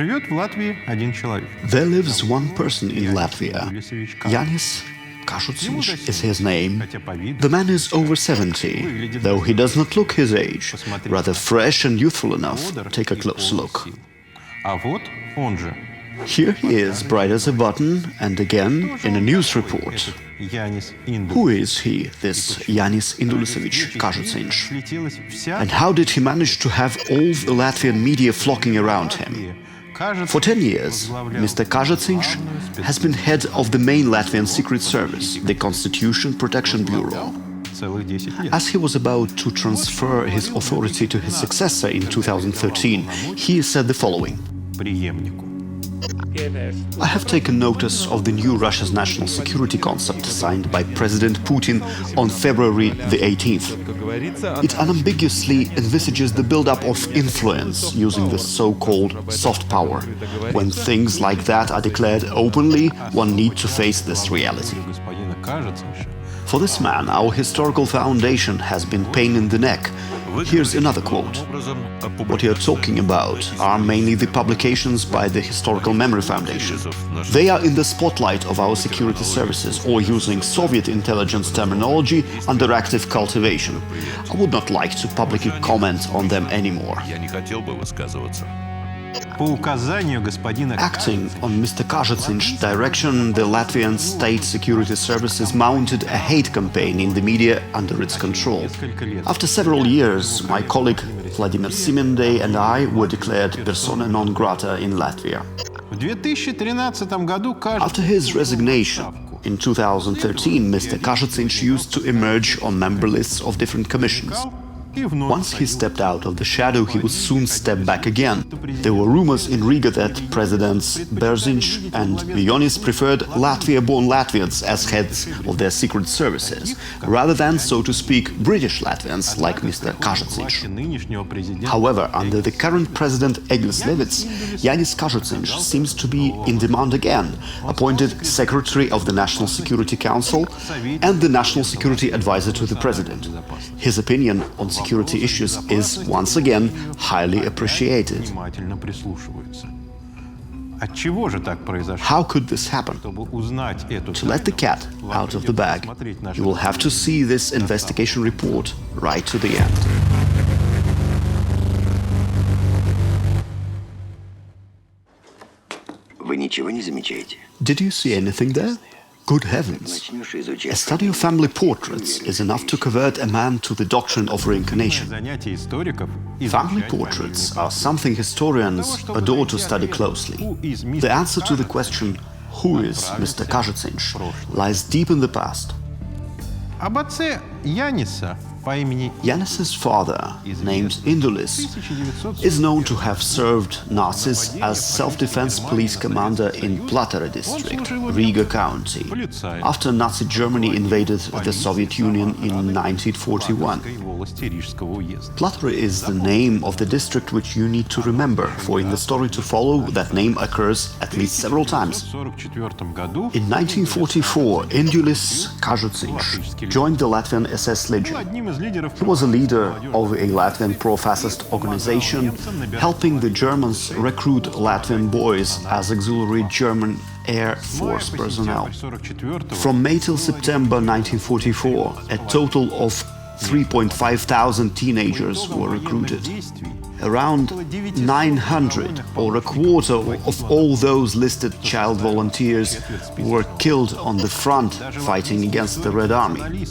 There lives one person in Latvia. Janis Kazocins is his name. The man is over 70, though he does not look his age, rather fresh and youthful enough. Take a close look. Here he is, bright as a button, and again in a news report. Who is he, this Janis Kazocins? And how did he manage to have all the Latvian media flocking around him? For 10 years, Mr. Kazocins has been head of the main Latvian Secret Service, the Constitution Protection Bureau. As he was about to transfer his authority to his successor in 2013, he said the following: I have taken notice of the new Russia's national security concept signed by President Putin on February the 18th. It unambiguously envisages the build-up of influence using the so-called soft power. When things like that are declared openly, one needs to face this reality. For this man, our historical foundation has been pain in the neck. Here's another quote. What you're talking about are mainly the publications by the Historical Memory Foundation. They are in the spotlight of our security services, or using Soviet intelligence terminology, under active cultivation. I would not like to publicly comment on them anymore. Acting on Mr. Kazocins' direction, the Latvian state security services mounted a hate campaign in the media under its control. After several years, my colleague Vladimir Simende and I were declared persona non grata in Latvia. After his resignation, in 2013, Mr. Kazocins used to emerge on member lists of different commissions. Once he stepped out of the shadow, he would soon step back again. There were rumors in Riga that Presidents Berzinš and Vionis preferred Latvia-born Latvians as heads of their secret services, rather than, so to speak, British Latvians like Mr. Kazocins. However, under the current president Egils Levits, Janis Kazocins seems to be in demand again, appointed Secretary of the National Security Council and the National Security Advisor to the President. His opinion on security issues is, once again, highly appreciated. How could this happen? To let the cat out of the bag, you will have to see this investigation report right to the end. Did you see anything there? Good heavens! A study of family portraits is enough to convert a man to the doctrine of reincarnation. Family portraits are something historians adore to study closely. The answer to the question, who is Mr. Kazocins, lies deep in the past. Janis's father, named Indulis, is known to have served Nazis as self-defense police commander in Platara district, Riga County, after Nazi Germany invaded the Soviet Union in 1941. Platara is the name of the district which you need to remember, for in the story to follow that name occurs at least several times. In 1944, Indulis Kazocins joined the Latvian SS Legion. He was a leader of a Latvian pro-fascist organization, helping the Germans recruit Latvian boys as auxiliary German Air Force personnel. From May till September 1944, a total of 3.5 thousand teenagers were recruited. Around 900, or a quarter of all those listed child volunteers, were killed on the front fighting against the Red Army.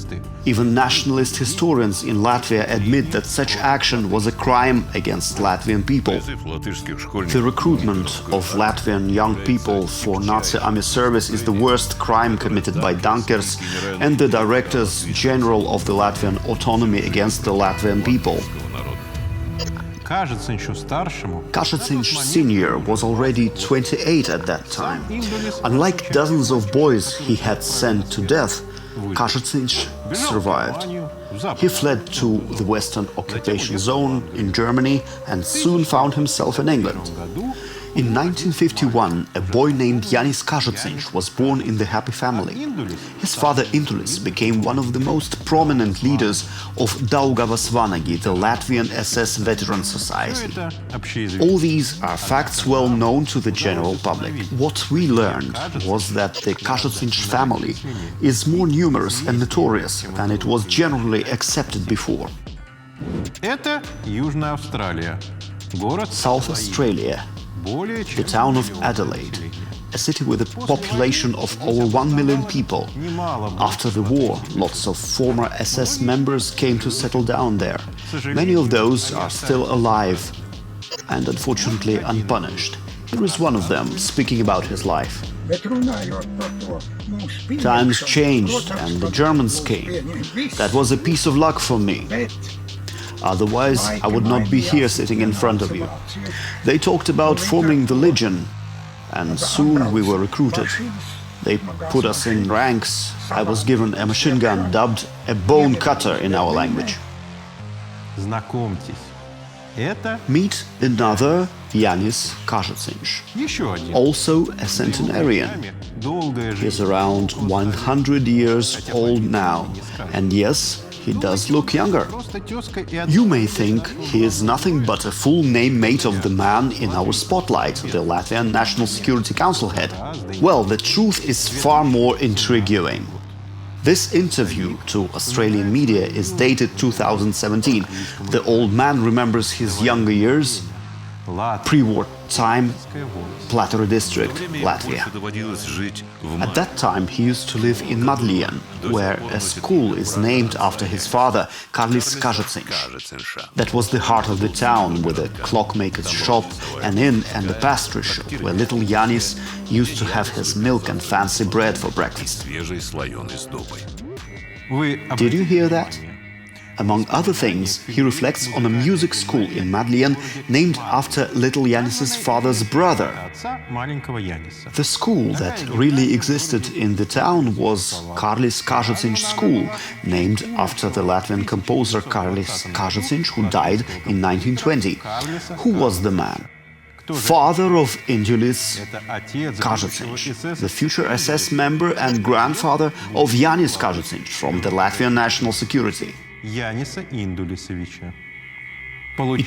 Even nationalist historians in Latvia admit that such action was a crime against Latvian people. The recruitment of Latvian young people for Nazi army service is the worst crime committed by Dunkers and the Directors General of the Latvian autonomy against the Latvian people. Kazocins Sr. was already 28 at that time. Unlike dozens of boys he had sent to death, Kazocins survived. He fled to the Western occupation zone in Germany and soon found himself in England. In 1951, a boy named Janis Kazocins was born in the happy family. His father Indulis became one of the most prominent leaders of Daugavas Vanagi, the Latvian SS veteran society. All these are facts well known to the general public. What we learned was that the Kazocins family is more numerous and notorious than it was generally accepted before. South Australia. The town of Adelaide, a city with a population of over 1 million people. After the war, lots of former SS members came to settle down there. Many of those are still alive and unfortunately unpunished. Here is one of them speaking about his life. Times changed and the Germans came. That was a piece of luck for me. Otherwise, I would not be here sitting in front of you. They talked about forming the Legion, and soon we were recruited. They put us in ranks. I was given a machine gun dubbed a bone cutter in our language. Meet another Janis Kazocins, also a centenarian. He is around 100 years old now, and yes, he does look younger. You may think he is nothing but a full name mate of the man in our spotlight, the Latvian National Security Council head. Well, the truth is far more intriguing. This interview to Australian media is dated 2017. The old man remembers his younger years, pre-war time, Platera district, Latvia. At that time, he used to live in Madlian, where a school is named after his father, Janis Kazocins. That was the heart of the town, with a clockmaker's shop, an inn and a pastry shop, where little Janis used to have his milk and fancy bread for breakfast. Did you hear that? Among other things, he reflects on a music school in Madlian named after little Janis's father's brother. The school that really existed in the town was Janis Kazocins School, named after the Latvian composer Janis Kazocins, who died in 1920. Who was the man? Father of Indulis Kazocins, the future SS member and grandfather of Janis Kazocins from the Latvian National Security. It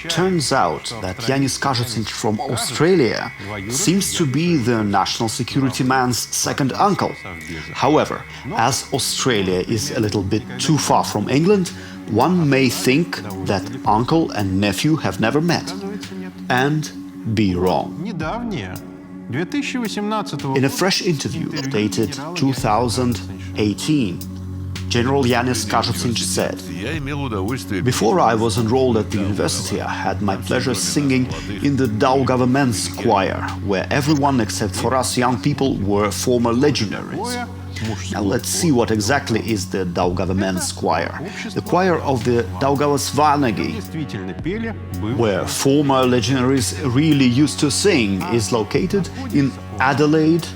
turns out that Janis Kazocins from Australia seems to be the national security man's second uncle. However, as Australia is a little bit too far from England, one may think that uncle and nephew have never met, and be wrong. In a fresh interview dated 2018, General Janis Kazocins said, "Before I was enrolled at the university, I had my pleasure singing in the Daugava men's choir, where everyone except for us young people were former legionaries." Now let's see what exactly is the Daugava men's choir. The choir of the Daugavas Vanagi, where former legionaries really used to sing, is located in Adelaide,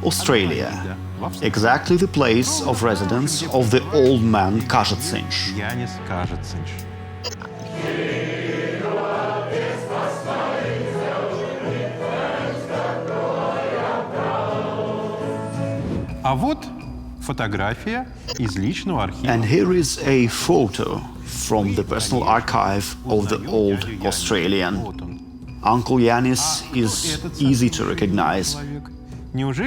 Australia. Exactly the place of residence of the old man Kazocins. And here is a photo from the personal archive of the old Australian. Uncle Janis is easy to recognize.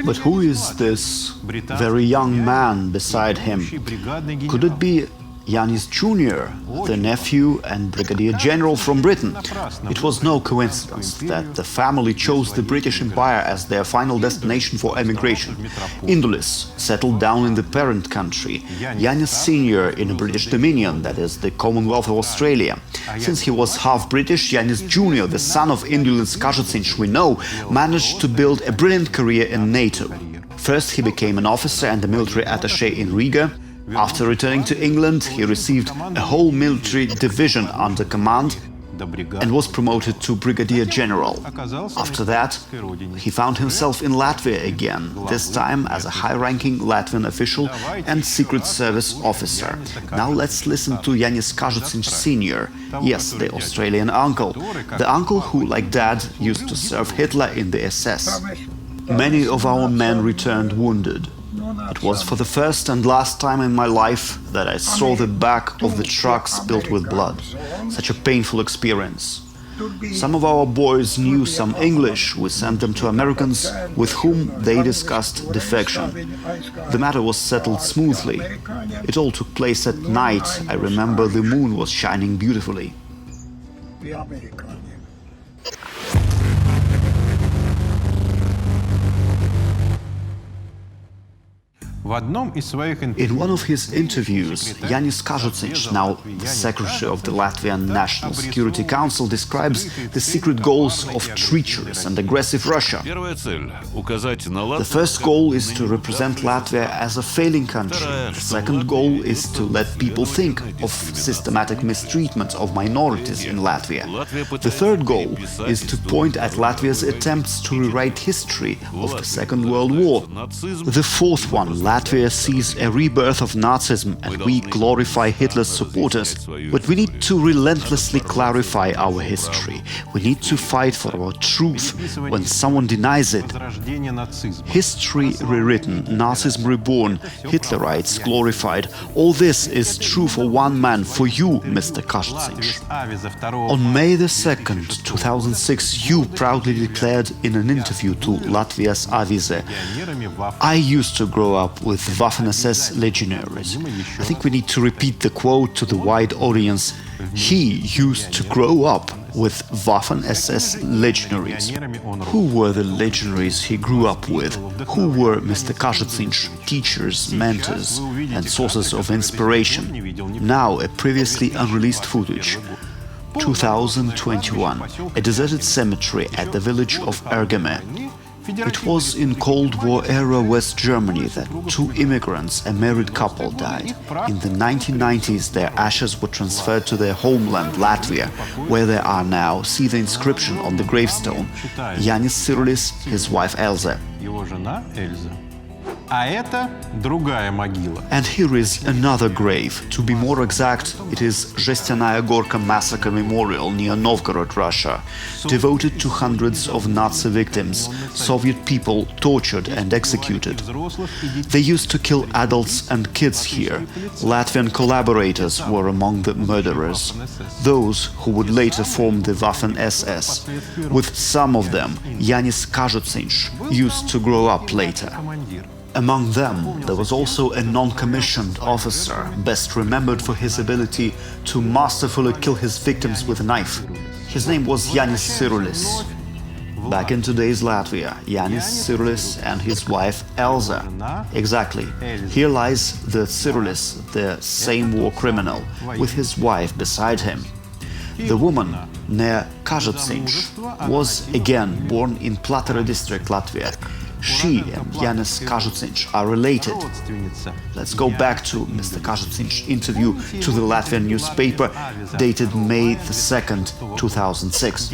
But who is this very young man beside him? Could it be Janis Jr., the nephew and brigadier general from Britain? It was no coincidence that the family chose the British Empire as their final destination for emigration. Indulis settled down in the parent country, Janis Sr. in a British Dominion, that is, the Commonwealth of Australia. Since he was half British, Janis Jr., the son of Indulis Kazocins we know, managed to build a brilliant career in NATO. First, he became an officer and a military attaché in Riga. After returning to England, he received a whole military division under command and was promoted to brigadier general. After that, he found himself in Latvia again, this time as a high-ranking Latvian official and Secret Service officer. Now let's listen to Janis Kazocins Sr., yes, the Australian uncle, the uncle who, like Dad, used to serve Hitler in the SS. Many of our men returned wounded. It was for the first and last time in my life that I saw the back of the truck spilled with blood. Such a painful experience. Some of our boys knew some English. We sent them to Americans with whom they discussed defection. The matter was settled smoothly. It all took place at night. I remember the moon was shining beautifully. In one of his interviews, Janis Kazocins, now the secretary of the Latvian National Security Council, describes the secret goals of treacherous and aggressive Russia. The first goal is to represent Latvia as a failing country. The second goal is to let people think of systematic mistreatment of minorities in Latvia. The third goal is to point at Latvia's attempts to rewrite history of the Second World War. The fourth one, Latvia sees a rebirth of Nazism and we glorify Hitler's supporters. But we need to relentlessly clarify our history. We need to fight for our truth when someone denies it. History rewritten, Nazism reborn, Hitlerites glorified. All this is true for one man, for you, Mr. Kazocins. On May the 2nd, 2006, you proudly declared in an interview to Latvia's Avise, "I used to grow up with Waffen SS legionaries." I think we need to repeat the quote to the wide audience. He used to grow up with Waffen SS legionaries. Who were the legionaries he grew up with? Who were Mr. Kazocins' teachers, mentors, and sources of inspiration? Now, a previously unreleased footage. 2021, a deserted cemetery at the village of Ergeme. It was in Cold War-era West Germany that two immigrants, a married couple, died. In the 1990s, their ashes were transferred to their homeland, Latvia, where they are now. See the inscription on the gravestone. Janis Kazocins, his wife Elza. And here is another grave. To be more exact, it is Zhestyanaya Gorka Massacre Memorial near Novgorod, Russia, devoted to hundreds of Nazi victims, Soviet people tortured and executed. They used to kill adults and kids here. Latvian collaborators were among the murderers, those who would later form the Waffen SS. With some of them, Janis Kazocins used to grow up later. Among them, there was also a non-commissioned officer, best remembered for his ability to masterfully kill his victims with a knife. His name was Janis Kazocins. Back in today's Latvia, Janis Kazocins and his wife Elza. Exactly. Here lies the Kazocins, the same war criminal, with his wife beside him. The woman, Nea Kazocins, was again born in Platara district, Latvia. She and Janis Kazocins are related. Let's go back to Mr. Kazocins' interview to the Latvian newspaper dated May the 2nd, 2006.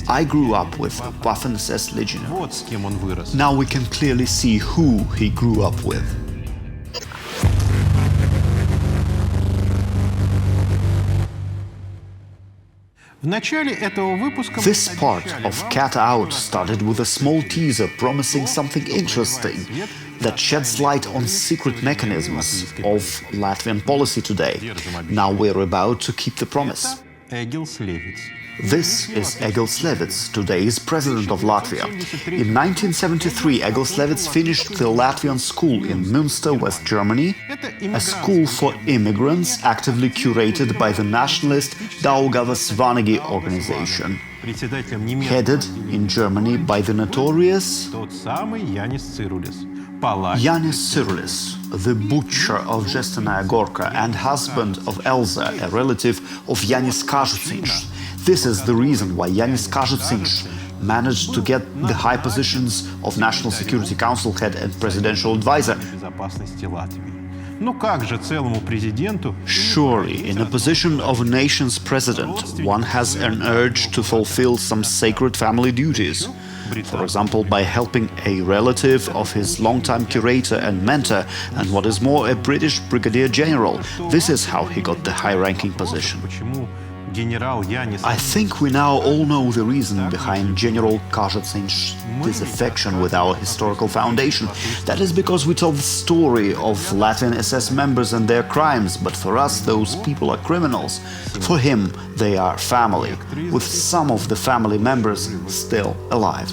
I grew up with Waffen SS legionaries. Now we can clearly see who he grew up with. This part of CatOut started with a small teaser promising something interesting that sheds light on secret mechanisms of Latvian policy today. Now we're about to keep the promise. This is Egils Levits, today's president of Latvia. In 1973, Egils Levits finished the Latvian school in Münster, West Germany, a school for immigrants actively curated by the nationalist Daugavas Vanagi organization, headed in Germany by the notorious Janis Kazocins, the butcher of Zhestyanaya Gorka and husband of Elza, a relative of Janis Kazocins. This is the reason why Janis Kazocins managed to get the high positions of National Security Council head and presidential advisor. Но как же целому президенту? Surely, in a position of a nation's president, one has an urge to fulfill some sacred family duties. For example, by helping a relative of his longtime curator and mentor, and what is more, a British brigadier general. This is how he got the high-ranking position. Почему генерал Янис? I think we now all know the reason behind General Kazocins' disaffection with our historical foundation. That is because we tell the story of Latvian SS members and their crimes, but for us those people are criminals. For him, they are family, with some of the family members still alive.